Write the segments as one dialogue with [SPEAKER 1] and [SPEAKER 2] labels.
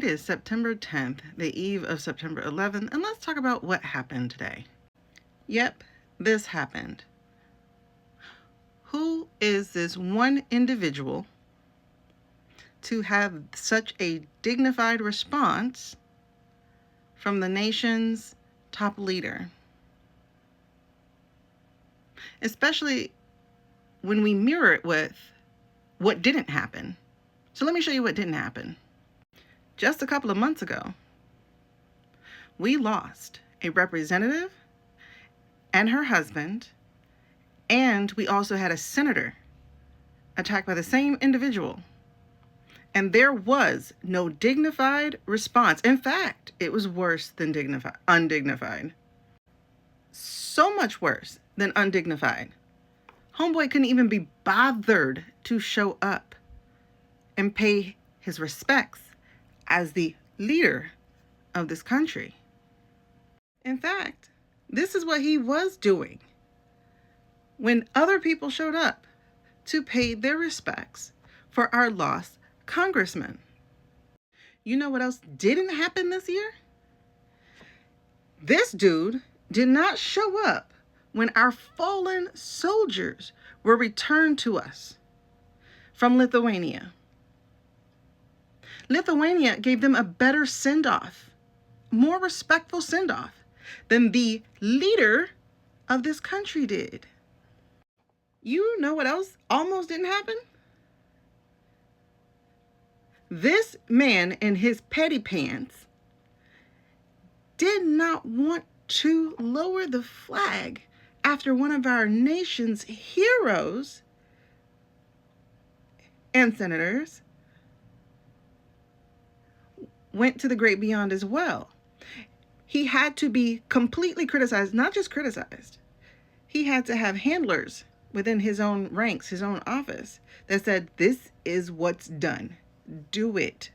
[SPEAKER 1] is September 10th, the eve of September 11th, and let's talk about what happened today. Yep, this happened. Who is this one individual to have such a dignified response from the nation's top leader? Especially when we mirror it with what didn't happen. So let me show you what didn't happen. Just a couple of months ago, we lost a representative and her husband, and we also had a senator attacked by the same individual. And there was no dignified response. In fact, it was worse than undignified. So much worse than undignified. Homeboy couldn't even be bothered to show up and pay his respects as the leader of this country. In fact, this is what he was doing when other people showed up to pay their respects for our lost congressman. You know what else didn't happen this year? This dude did not show up when our fallen soldiers were returned to us from Lithuania. Lithuania gave them a better send-off, more respectful send-off than the leader of this country did. You know what else almost didn't happen? This man in his petty pants did not want to lower the flag after one of our nation's heroes and senators went to the great beyond as well. He had to be completely criticized, not just criticized. He had to have handlers within his own ranks, his own office, that said, this is what's done. Do it.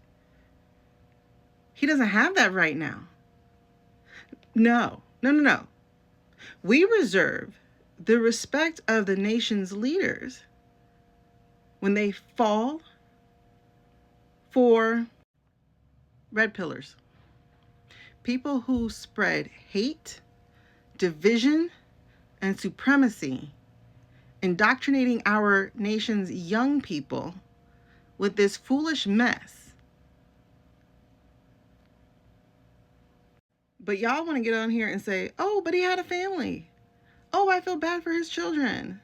[SPEAKER 1] He doesn't have that right now. No. We reserve the respect of the nation's leaders when they fall for red pillars. People who spread hate, division, and supremacy, indoctrinating our nation's young people with this foolish mess. But y'all want to get on here and say, oh, but he had a family. Oh, I feel bad for his children.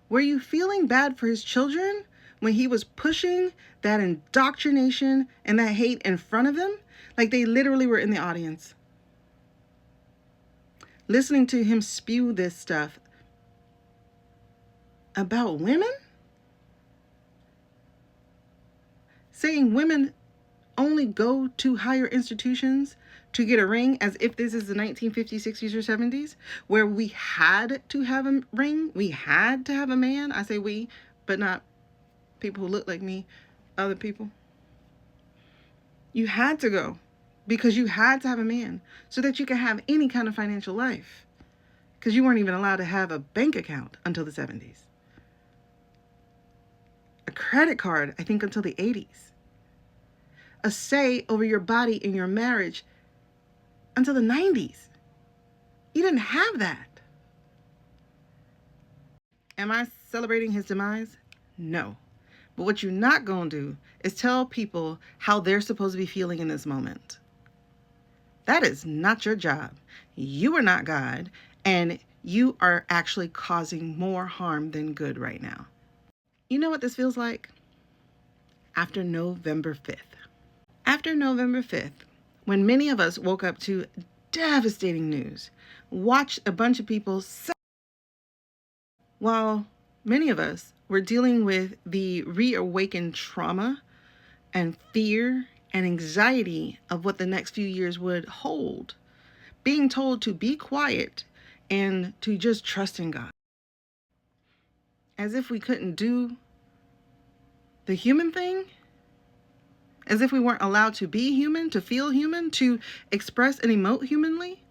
[SPEAKER 1] Were you feeling bad for his children when he was pushing that indoctrination and that hate in front of them? Like they literally were in the audience, listening to him spew this stuff about women, saying women only go to higher institutions to get a ring, as if this is the 1950s, 60s, or 70s, where we had to have a ring, we had to have a man. I say we, but not people who look like me, other people. You had to go because you had to have a man so that you could have any kind of financial life, because you weren't even allowed to have a bank account until the 70s. A credit card, I think, until the 80s. A say over your body in your marriage until the 90s. You didn't have that. Am I celebrating his demise? No. But what you're not going to do is tell people how they're supposed to be feeling in this moment. That is not your job. You are not God, and you are actually causing more harm than good right now. You know what this feels like? After November 5th. After November 5th, when many of us woke up to devastating news, watched a bunch of people, while many of us were dealing with the reawakened trauma and fear and anxiety of what the next few years would hold, being told to be quiet and to just trust in God. As if we couldn't do the human thing, as if we weren't allowed to be human, to feel human, to express and emote humanly.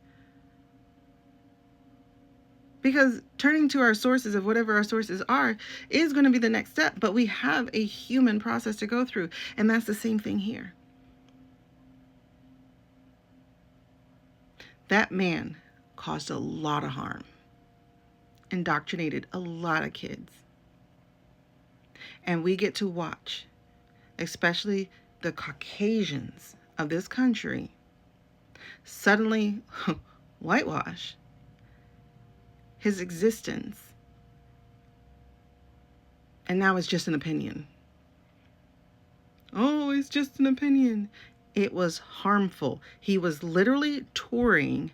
[SPEAKER 1] Because turning to our sources of whatever our sources are is going to be the next step. But we have a human process to go through. And that's the same thing here. That man caused a lot of harm, indoctrinated a lot of kids. And we get to watch, especially the Caucasians of this country, suddenly whitewash his existence. And now it's just an opinion. Oh, it's just an opinion. It was harmful. He was literally touring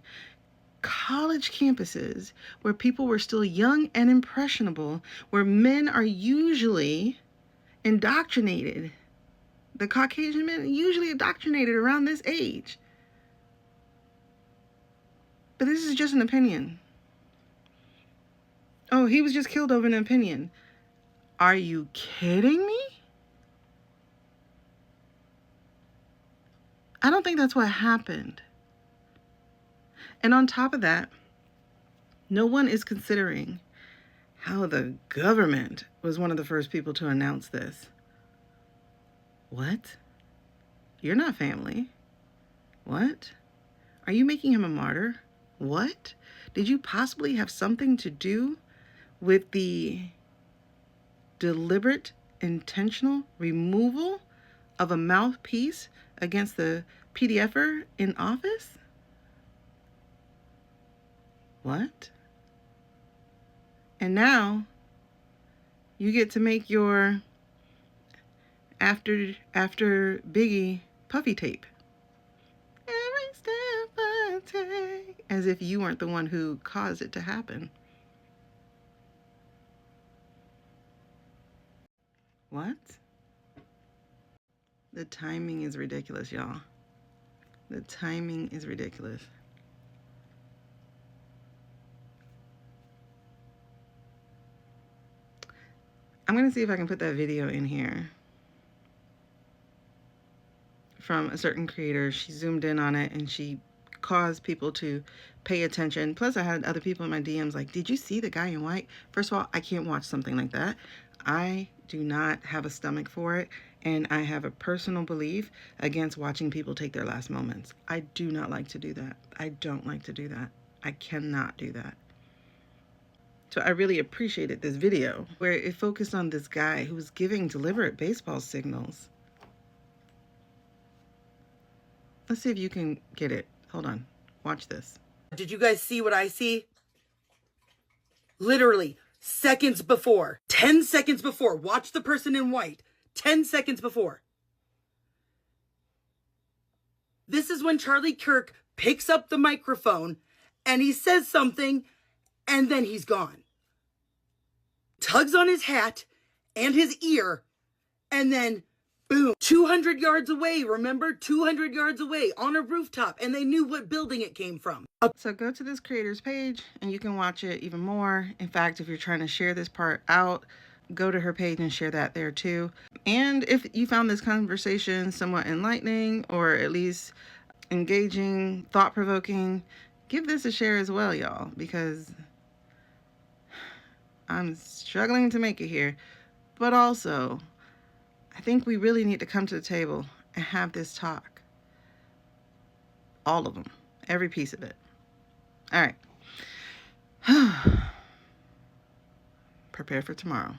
[SPEAKER 1] college campuses where people were still young and impressionable, where men are usually indoctrinated. The Caucasian men are usually indoctrinated around this age. But this is just an opinion. Oh, he was just killed over an opinion. Are you kidding me? I don't think that's what happened. And on top of that, no one is considering how the government was one of the first people to announce this. What? You're not family. What? Are you making him a martyr? What? Did you possibly have something to do with the deliberate, intentional removal of a mouthpiece against the PDFer in office? What? And now you get to make your after Biggie puffy tape. Every step I take, as if you weren't the one who caused it to happen. What? The timing is ridiculous, y'all. The timing is ridiculous. I'm going to see if I can put that video in here from a certain creator. She zoomed in on it and she caused people to pay attention. Plus, I had other people in my DMs like, did you see the guy in white? First of all, I can't watch something like that. I do not have a stomach for it. And I have a personal belief against watching people take their last moments. I do not like to do that. I don't like to do that. I cannot do that. So I really appreciated this video where it focused on this guy who was giving deliberate baseball signals. Let's see if you can get it. Hold on. Watch this.
[SPEAKER 2] Did you guys see what I see? Literally seconds before, 10 seconds before, watch the person in white, 10 seconds before. This is when Charlie Kirk picks up the microphone and he says something and then he's gone. Tugs on his hat and his ear and then boom, 200 yards away, remember? 200 yards away on a rooftop, and they knew what building it came from.
[SPEAKER 1] So go to this creator's page and you can watch it even more. In fact, if you're trying to share this part out, go to her page and share that there too. And if you found this conversation somewhat enlightening or at least engaging, thought-provoking, give this a share as well, y'all, because I'm struggling to make it here. But also, I think we really need to come to the table and have this talk. All of them. Every piece of it. All right. Prepare for tomorrow.